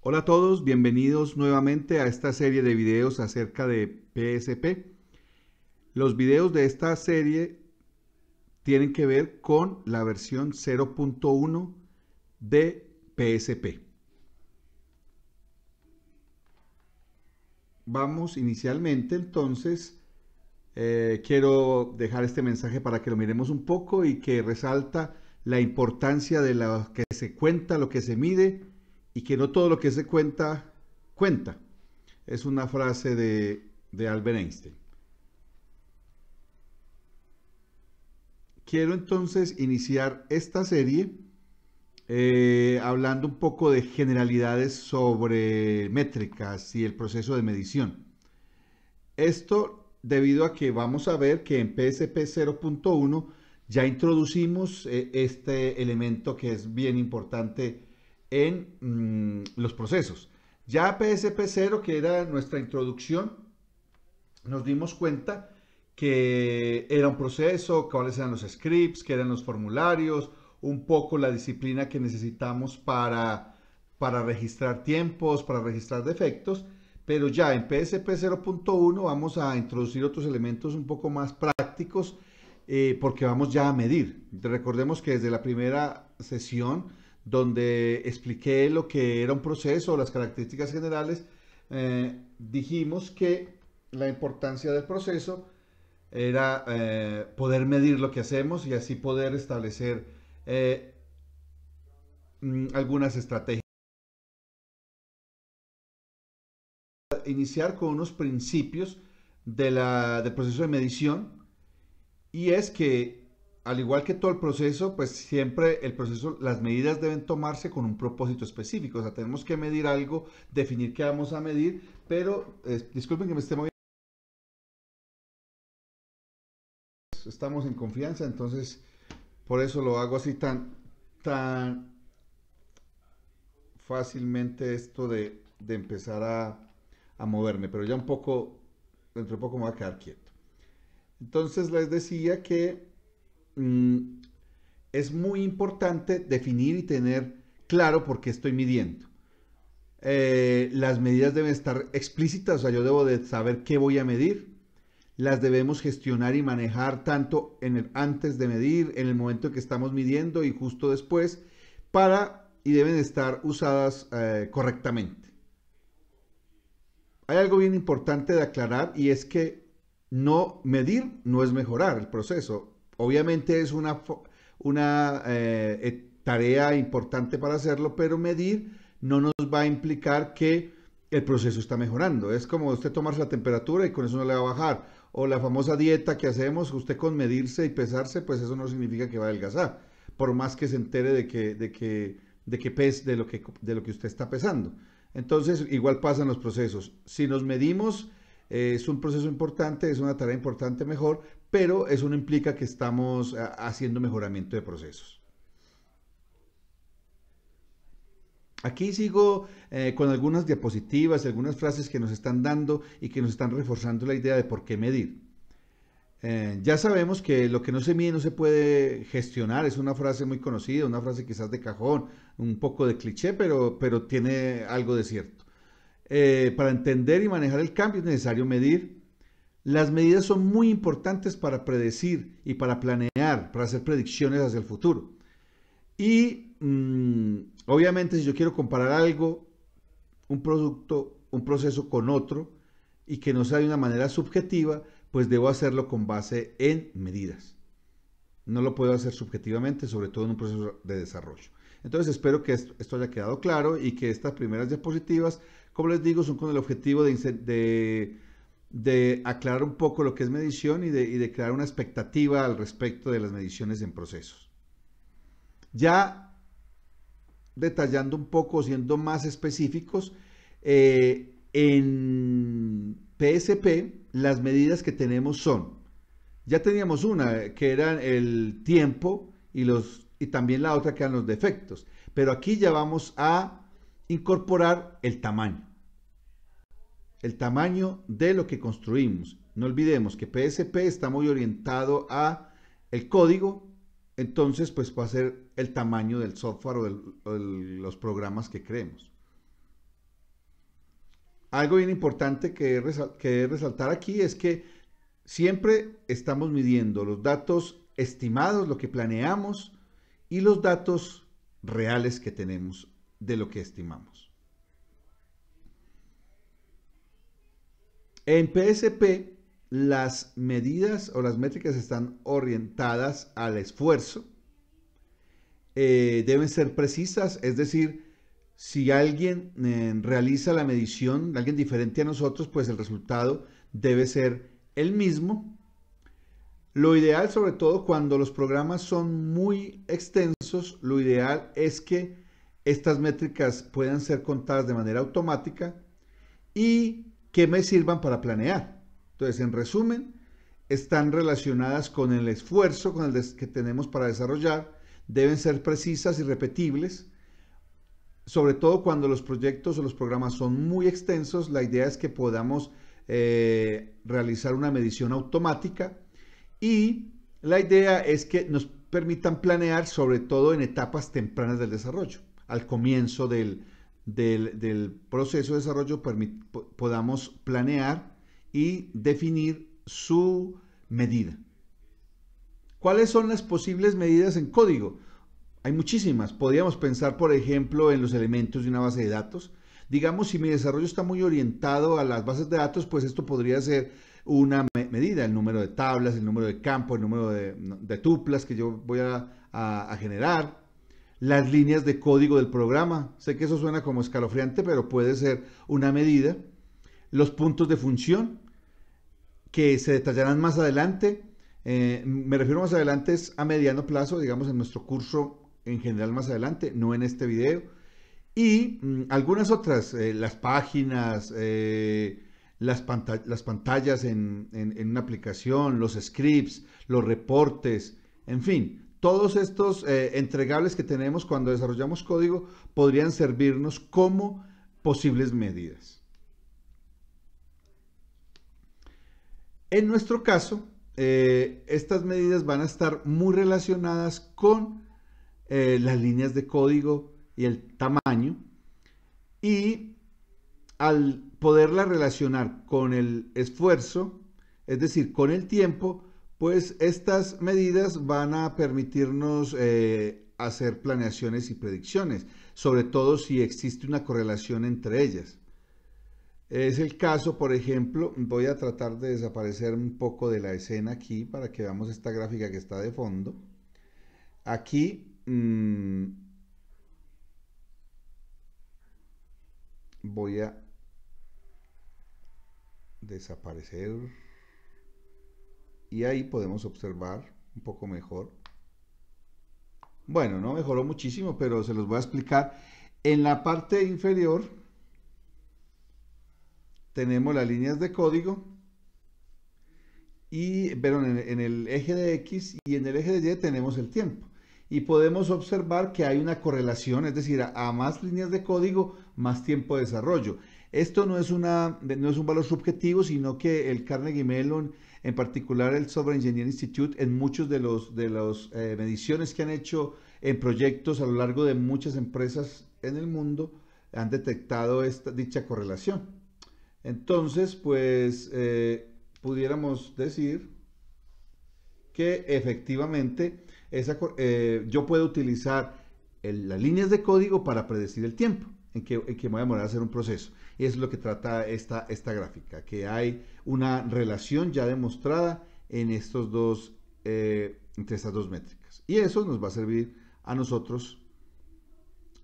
Hola a todos, bienvenidos nuevamente a esta serie de videos acerca de PSP. Los videos de esta serie tienen que ver con la versión 0.1 de PSP. Vamos inicialmente entonces, quiero dejar este mensaje para que lo miremos un poco y que resalta la importancia de lo que se cuenta, lo que se mide y que no todo lo que se cuenta cuenta. Es una frase de Albert Einstein. Quiero entonces iniciar esta serie hablando un poco de generalidades sobre métricas y el proceso de medición. Esto debido a que vamos a ver que en PSP 0.1 ya introducimos este elemento que es bien importante en los procesos. Ya PSP 0, que era nuestra introducción, nos dimos cuenta que era un proceso, cuáles eran los scripts, qué eran los formularios, un poco la disciplina que necesitamos para registrar tiempos, para registrar defectos, pero ya en PSP 0.1 vamos a introducir otros elementos un poco más prácticos porque vamos ya a medir. Recordemos que desde la primera sesión donde expliqué lo que era un proceso, las características generales, dijimos que la importancia del proceso era poder medir lo que hacemos y así poder establecer eh, algunas estrategias. Iniciar con unos principios del proceso de medición y es que al igual que todo el proceso, pues siempre el proceso, las medidas deben tomarse con un propósito específico. O sea, tenemos que medir algo, definir qué vamos a medir, pero disculpen que me esté moviendo. Estamos en confianza, entonces por eso lo hago así tan fácilmente esto de empezar a moverme, pero ya un poco, dentro de poco me voy a quedar quieto. Entonces les decía que mmm, es muy importante definir y tener claro por qué estoy midiendo. Las medidas deben estar explícitas, o sea, yo debo de saber qué voy a medir. Las debemos gestionar y manejar tanto en el antes de medir, en el momento en que estamos midiendo y justo después, y deben estar usadas correctamente. Hay algo bien importante de aclarar y es que no medir no es mejorar el proceso. Obviamente es una tarea importante para hacerlo, pero medir no nos va a implicar que el proceso está mejorando. Es como usted tomarse la temperatura y con eso no le va a bajar. O la famosa dieta que hacemos, usted con medirse y pesarse, pues eso no significa que va a adelgazar. Por más que se entere de lo que usted está pesando. Entonces, igual pasan los procesos. Si nos medimos, es un proceso importante, es una tarea importante mejor, pero eso no implica que estamos haciendo mejoramiento de procesos. Aquí sigo con algunas diapositivas, algunas frases que nos están dando y que nos están reforzando la idea de por qué medir. Ya sabemos que lo que no se mide no se puede gestionar, es una frase muy conocida, una frase quizás de cajón, un poco de cliché, pero tiene algo de cierto. Para entender y manejar el cambio es necesario medir. Las medidas son muy importantes para predecir y para planear, para hacer predicciones hacia el futuro. Y obviamente si yo quiero comparar algo, un producto, un proceso con otro, y que no sea de una manera subjetiva, pues debo hacerlo con base en medidas. No lo puedo hacer subjetivamente, sobre todo en un proceso de desarrollo. Entonces espero que esto haya quedado claro y que estas primeras diapositivas, como les digo, son con el objetivo de aclarar un poco lo que es medición y de crear una expectativa al respecto de las mediciones en procesos. Ya detallando un poco, siendo más específicos, en PSP las medidas que tenemos son, ya teníamos una que era el tiempo y también la otra que eran los defectos, pero aquí ya vamos a incorporar el tamaño de lo que construimos. No olvidemos que PSP está muy orientado a el código, entonces pues va a ser el tamaño del software o de los programas que creemos. Algo bien importante que resaltar aquí es que siempre estamos midiendo los datos estimados, lo que planeamos, y los datos reales que tenemos de lo que estimamos. En PSP, las medidas o las métricas están orientadas al esfuerzo, deben ser precisas, es decir, si alguien realiza la medición, alguien diferente a nosotros, pues el resultado debe ser el mismo. Lo ideal, sobre todo cuando los programas son muy extensos, lo ideal es que estas métricas puedan ser contadas de manera automática y que me sirvan para planear. Entonces, en resumen, están relacionadas con el esfuerzo que tenemos para desarrollar, deben ser precisas y repetibles. Sobre todo cuando los proyectos o los programas son muy extensos, la idea es que podamos realizar una medición automática y la idea es que nos permitan planear sobre todo en etapas tempranas del desarrollo. Al comienzo del proceso de desarrollo podamos planear y definir su medida. ¿Cuáles son las posibles medidas en código? Hay muchísimas. Podríamos pensar, por ejemplo, en los elementos de una base de datos. Digamos, si mi desarrollo está muy orientado a las bases de datos, pues esto podría ser una medida, el número de tablas, el número de campos, el número de tuplas que yo voy a generar, las líneas de código del programa. Sé que eso suena como escalofriante, pero puede ser una medida. Los puntos de función, que se detallarán más adelante. Me refiero más adelante es a mediano plazo, digamos en nuestro curso en general más adelante, no en este video. Y algunas otras, las páginas, las pantallas en una aplicación, los scripts, los reportes, en fin, todos estos entregables que tenemos cuando desarrollamos código podrían servirnos como posibles medidas. En nuestro caso, estas medidas van a estar muy relacionadas con las líneas de código y el tamaño, y al poderla relacionar con el esfuerzo, es decir, con el tiempo, pues estas medidas van a permitirnos hacer planeaciones y predicciones, sobre todo si existe una correlación entre ellas. Es el caso, por ejemplo, voy a tratar de desaparecer un poco de la escena aquí para que veamos esta gráfica que está de fondo. Aquí voy a desaparecer y ahí podemos observar un poco mejor. Bueno, no mejoró muchísimo, pero se los voy a explicar. En la parte inferior tenemos las líneas de código y pero en el eje de X y en el eje de Y tenemos el tiempo. Y podemos observar que hay una correlación, es decir, a más líneas de código, más tiempo de desarrollo. Esto no es un valor subjetivo, sino que el Carnegie Mellon, en particular el Software Engineering Institute, en muchos de las mediciones que han hecho en proyectos a lo largo de muchas empresas en el mundo, han detectado dicha correlación. Entonces, pues, pudiéramos decir que efectivamente yo puedo utilizar las líneas de código para predecir el tiempo en que me voy a demorar a hacer un proceso. Y eso es lo que trata esta gráfica, que hay una relación ya demostrada en entre estas dos métricas. Y eso nos va a servir a nosotros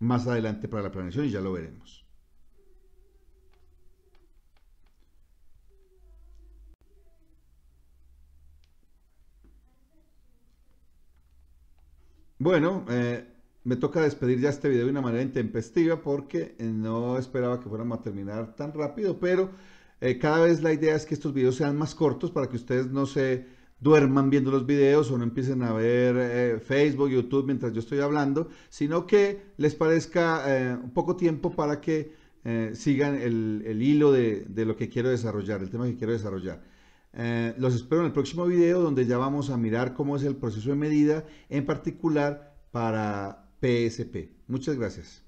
más adelante para la planeación y ya lo veremos. Bueno, me toca despedir ya este video de una manera intempestiva porque no esperaba que fuéramos a terminar tan rápido, pero cada vez la idea es que estos videos sean más cortos para que ustedes no se duerman viendo los videos o no empiecen a ver Facebook, YouTube mientras yo estoy hablando, sino que les parezca un poco tiempo para que sigan el hilo de lo que quiero desarrollar, el tema que quiero desarrollar. Los espero en el próximo video donde ya vamos a mirar cómo es el proceso de medida, en particular para PSP. Muchas gracias.